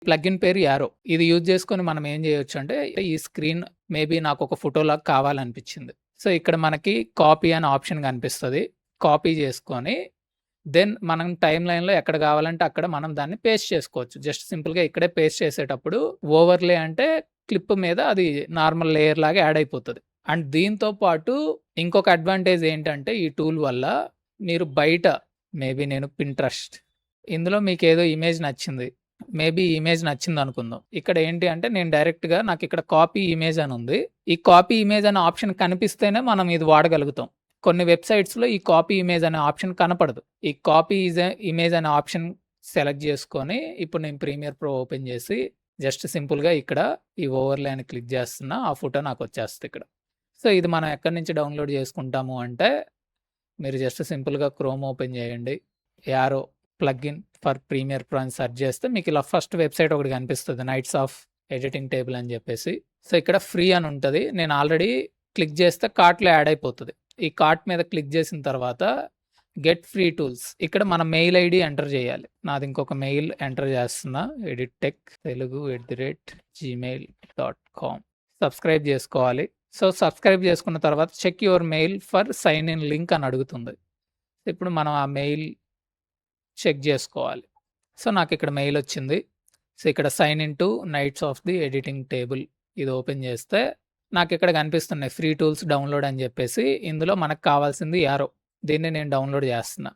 Plugin పేరు arrow. ఇది use చేసుకొని మనం ఏం చేయొచ్చు అంటే, ఈ స్క్రీన్ మేబీ నాకు ఒక ఫోటోలాగా కావాలనిపించింది. సో, ఇక్కడ మనకి కాపీ అనే ఆప్షన్ కనిపిస్తది. కాపీ చేసుకొని, దెన్ మనం టైమ్ లైన్‌లో ఎక్కడ కావాలంటే అక్కడ మనం దాన్ని పేస్ట్ చేసుకోవచ్చు. జస్ట్ సింపుల్‌గా ఇక్కడే పేస్ట్ చేసేటప్పుడు ఓవర్‌లే అంటే క్లిప్ మీద అది నార్మల్ లేయర్ లాగా యాడ్ అయిపోతది. అండ్ దీంతో పాటు ఇంకొక అడ్వాంటేజ్ ఏంటంటే ఈ టూల్ వల్ల మీరు బయట మేబీ నేను పింట్రెస్ట్ ఇందులో మీకేదో ఇమేజ్ నచ్చింది. మేబీ ఈ ఇమేజ్ నచ్చిందనుకుందాం. ఇక్కడ ఏంటి అంటే నేను డైరెక్ట్‌గా నాకిక్కడ కాపీ ఇమేజ్ అని ఉంది. ఈ కాపీ ఇమేజ్ అనే ఆప్షన్ కనిపిస్తేనే మనం ఇది వాడగలుగుతాం. కొన్ని వెబ్‌సైట్స్‌లో ఈ కాపీ ఇమేజ్ అనే ఆప్షన్ కనపడదు. ఈ కాపీ ఇమేజ్ అనే ఆప్షన్ సెలెక్ట్ చేసుకొని ఇప్పుడు నేను ప్రీమియర్ ప్రో ఓపెన్ చేసి జస్ట్ సింపుల్‌గా ఇక్కడ ఈ ఓవర్‌లే అని క్లిక్ చేస్తున్నా. ఆ ఫోటో నాకొచ్చేస్తది ఇక్కడ. సో, ఇది మనం ఎక్కడి నుంచి డౌన్‌లోడ్ చేసుకుంటాము అంటే మీరు జస్ట్ సింపుల్‌గా క్రోమ్ ఓపెన్ చేయండి. Arrow plugin for Premiere Pro అని సెర్చ్ చేస్తే మీకు ఇలా ఫస్ట్ వెబ్‌సైట్ ఒకటి కనిపిస్తది. నైట్స్ ఆఫ్ ఎడిటింగ్ టేబుల్ అని చెప్పేసి. సో, ఇక్కడ ఫ్రీ అని ఉంటది. నేను ఆల్రెడీ క్లిక్ చేస్తే కార్ట్‌లో యాడ్ అయిపోతది. ఈ కార్ట్ మీద క్లిక్ చేసిన తర్వాత గెట్ ఫ్రీ టూల్స్ ఇక్కడ మన మెయిల్ ఐడీ ఎంటర్ చేయాలి. నాది ఇంకొక మెయిల్ ఎంటర్ చేస్తున్నా. editech@gmail.com సబ్స్క్రైబ్ చేసుకోవాలి. సో, సబ్స్క్రైబ్ చేసుకున్న తర్వాత check your mail for sign in link అని అడుగుతుంది. ఇప్పుడు మనం ఆ మెయిల్ చెక్ చేసుకోవాలి. సో, నాకిక్కడ మెయిల్ వచ్చింది. సో, ఇక్కడ sign in to Knights of the Editing Table ఇది ఓపెన్ చేస్తే నాకిక్కడ కనిపిస్తున్నాయి ఫ్రీ టూల్స్ డౌన్లోడ్ అని చెప్పేసి. ఇందులో మనకు కావాల్సింది యారో. దీన్ని నేను డౌన్లోడ్ చేస్తున్నా.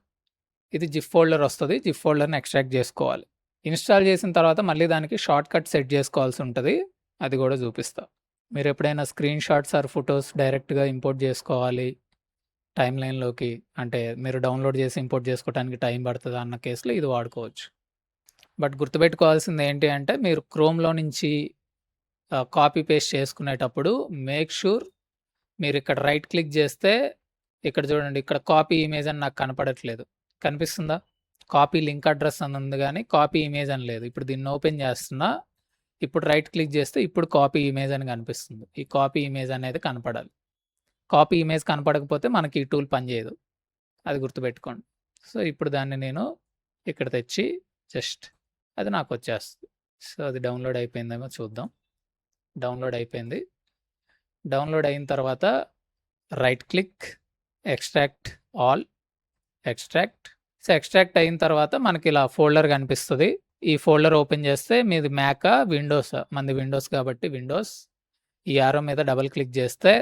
ఇది జిప్ ఫోల్డర్ వస్తది. జిప్ ఫోల్డర్‌ని ఎక్స్ట్రాక్ట్ చేసుకోవాలి. ఇన్‌స్టాల్ చేసిన తర్వాత మళ్ళీ దానికి షార్ట్ కట్ సెట్ చేసుకోవాల్సి ఉంటది. అది కూడా చూపిస్తా. మీరు ఎప్పుడైనా స్క్రీన్ షాట్స్ ఆర్ ఫోటోస్ డైరెక్ట్‌గా ఇంపోర్ట్ చేసుకోవాలి టైమ్ లైన్‌లోకి అంటే మీరు డౌన్లోడ్ చేసి ఇంపోర్ట్ చేసుకోవడానికి టైం పడతది అన్న కేస్‌లో ఇది వాడుకోవచ్చు. బట్ గుర్తుపెట్టుకోవాల్సింది ఏంటి అంటే మీరు క్రోమ్‌లో నుంచి కాపీ పేస్ట్ చేసుకునేటప్పుడు మేక్ ష్యూర్ మీరు ఇక్కడ రైట్ క్లిక్ చేస్తే ఇక్కడ చూడండి ఇక్కడ కాపీ ఇమేజ్ అని నాకు కనపడట్లేదు. కనిపిస్తుందా? కాపీ లింక్ అడ్రెస్ అని ఉంది గానీ కాపీ ఇమేజ్ అని లేదు. ఇప్పుడు దీన్ని ఓపెన్ చేస్తున్నా. ఇప్పుడు రైట్ క్లిక్ చేస్తే ఇప్పుడు కాపీ ఇమేజ్ అని కనిపిస్తుంది. ఈ కాపీ ఇమేజ్ అనేది కనపడాలి. కాపీ ఇమేజ్ కనపడకపోతే మనకి ఈ టూల్ పనిచేయదు. అది గుర్తుపెట్టుకోండి. సో, ఇప్పుడు దాన్ని నేను ఇక్కడ తెచ్చి జస్ట్ అది నాకొచ్చేస్తది. సో, అది డౌన్లోడ్ అయిపోయిందేమో చూద్దాం. డౌన్లోడ్ అయిపోయింది. డౌన్లోడ్ అయిన తర్వాత right click extract all extract. So, extract అయిన తర్వాత మనకి ఇలా ఫోల్డర్ కనిపిస్తది. ఈ ఫోల్డర్ ఓపెన్ చేస్తే మీది మ్యాకా? విండోసా? మనది విండోస్ కాబట్టి విండోస్. ఈ యారో మీద డబుల్ క్లిక్ చేస్తే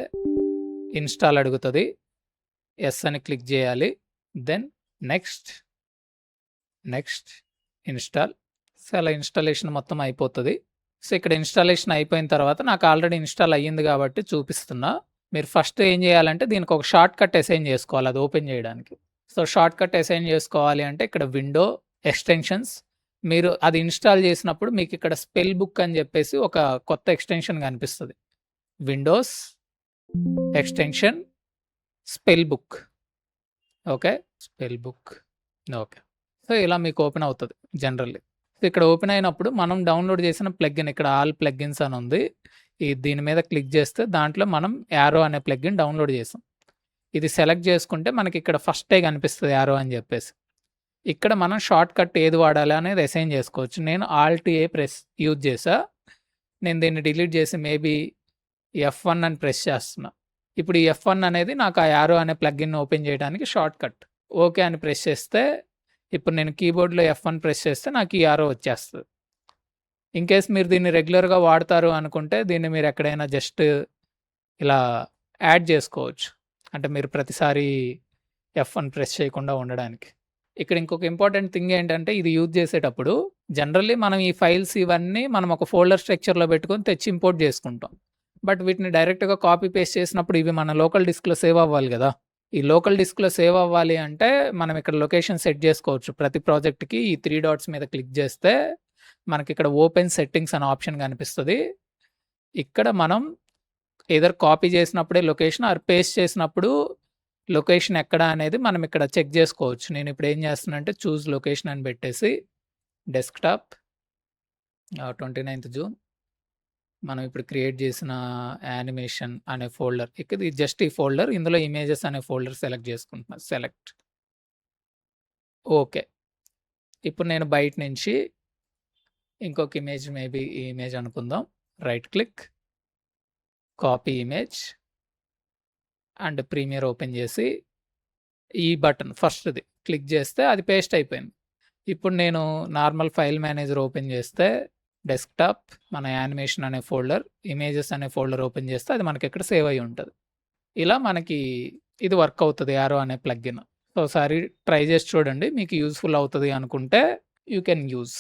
ఇన్‌స్టాల్ అడుగుతది. యెస్ అని క్లిక్ చేయాలి. Then next, next install. So, అలా ఇన్‌స్టాలేషన్ మొత్తం అయిపోతది. సో, ఇక్కడ ఇన్‌స్టాలేషన్ అయిపోయిన తర్వాత నాకు ఆల్రెడీ ఇన్‌స్టాల్ అయ్యింది కాబట్టి చూపిస్తున్నా. మీరు ఫస్ట్ ఏం చేయాలంటే దీనికి ఒక షార్ట్ కట్ అసైన్ చేసుకోవాలి అది ఓపెన్ చేయడానికి. సో, షార్ట్ కట్ అసైన్ చేసుకోవాలి అంటే ఇక్కడ విండో ఎక్స్‌టెన్షన్స్ మీరు అది ఇన్‌స్టాల్ చేసినప్పుడు మీకు ఇక్కడ స్పెల్ బుక్ అని చెప్పేసి ఒక కొత్త ఎక్స్‌టెన్షన్ కనిపిస్తది. Windows extension spell book. Okay. Spell book. Okay. So, ఇలా మీకు ఓపెన్ అవుతది జనరల్లీ. సో, ఇక్కడ ఓపెన్ అయినప్పుడు మనం డౌన్లోడ్ చేసిన ప్లగిన్ ఇక్కడ ఆల్ ప్లగిన్స్ అని ఉంది. దీని మీద క్లిక్ చేస్తే దాంట్లో మనం యారో అనే ప్లగిన్ డౌన్లోడ్ చేసాం. ఇది సెలెక్ట్ చేసుకుంటే మనకి ఇక్కడ ఫస్టే కనిపిస్తది యారో అని చెప్పేసి. ఇక్కడ మనం షార్ట్ కట్ ఏది వాడాలి అనేది అసైన్ చేసుకోవచ్చు. నేను ఆల్ట్ ఏ ప్రెస్ యూజ్ చేశా. నేను దీన్ని డిలీట్ చేసి మేబీ F1 అని ప్రెస్ చేస్తున్నా. ఇప్పుడు ఈ F1 అనేది నాకు ఆ యారో అనే ప్లగిన్ ఓపెన్ చేయడానికి షార్ట్ కట్. ఓకే అని ప్రెస్ చేస్తే ఇప్పుడు నేను కీబోర్డ్‌లో F1 ప్రెస్ చేస్తే నాకు ఈ యారో వచ్చేస్తది. ఇన్‌కేస్ మీరు దీన్ని రెగ్యులర్‌గా వాడతారు అనుకుంటే దీన్ని మీరు ఎక్కడైనా జస్ట్ ఇలా యాడ్ చేసుకోవచ్చు. అంటే మీరు ప్రతిసారి F1 ప్రెస్ చేయకుండా ఉండడానికి. ఇక్కడ ఇంకొక ఇంపార్టెంట్ థింగ్ ఏంటంటే ఇది యూజ్ చేసేటప్పుడు జనరల్లీ మనం ఈ ఫైల్స్ ఇవన్నీ మనం ఒక ఫోల్డర్ స్ట్రక్చర్‌లో పెట్టుకొని తెచ్చి ఇంపోర్ట్ చేసుకుంటాం. బట్ వీటిని డైరెక్ట్‌గా కాపీ పేస్ట్ చేసినప్పుడు ఇవి మన లోకల్ డిస్క్‌లో సేవ్ అవ్వాలి కదా! ఈ లోకల్ డిస్క్‌లో సేవ్ అవ్వాలి అంటే మనం ఇక్కడ లొకేషన్ సెట్ చేసుకోవచ్చు. ప్రతి ప్రాజెక్ట్‌కి ఈ 3 డాట్స్ మీద క్లిక్ చేస్తే మనకిక్కడ ఓపెన్ సెట్టింగ్స్ అనే ఆప్షన్ కనిపిస్తది. ఇక్కడ మనం ఎయిదర్ కాపీ చేసినప్పుడే లొకేషన్ ఆర్ పేస్ట్ చేసినప్పుడు లొకేషన్ ఎక్కడ అనేది మనం ఇక్కడ చెక్ చేసుకోవచ్చు. నేను ఇప్పుడు ఏం చేస్తున్నా అంటే చూస్ లొకేషన్ అని పెట్టేసి డెస్క్‌టాప్ 29థ్ జూన్ మనం ఇప్పుడు క్రియేట్ చేసిన యానిమేషన్ అనే ఫోల్డర్ ఇది జస్ట్ ఈ ఫోల్డర్ ఇందులో ఇమేజెస్ అనే ఫోల్డర్ సెలెక్ట్ చేసుకుంటున్నా. సెలెక్ట్. ఓకే. ఇప్పుడు నేను బయట నుంచి ఇంకొక ఇమేజ్ మేబీ ఈ ఇమేజ్ అనుకుందాం. Right click, copy image and premiere open చేసి ఈ బటన్ ఫస్ట్‌ది క్లిక్ చేస్తే అది పేస్ట్ అయిపోయింది. ఇప్పుడు నేను నార్మల్ ఫైల్ మేనేజర్ ఓపెన్ చేస్తే డెస్క్‌టాప్, మన యానిమేషన్ అనే ఫోల్డర్, ఇమేజెస్ అనే ఫోల్డర్ ఓపెన్ చేస్తే అది మనకి ఇక్కడ సేవ్ అయ్యి ఉంటది. ఇలా మనకి ఇది వర్క్ అవుతది యారో అనే ప్లగ్ఇన్. ఒకసారి ట్రై చేసి చూడండి. మీకు యూజ్‌ఫుల్ అవుతది అనుకుంటే యూ కెన్ యూజ్.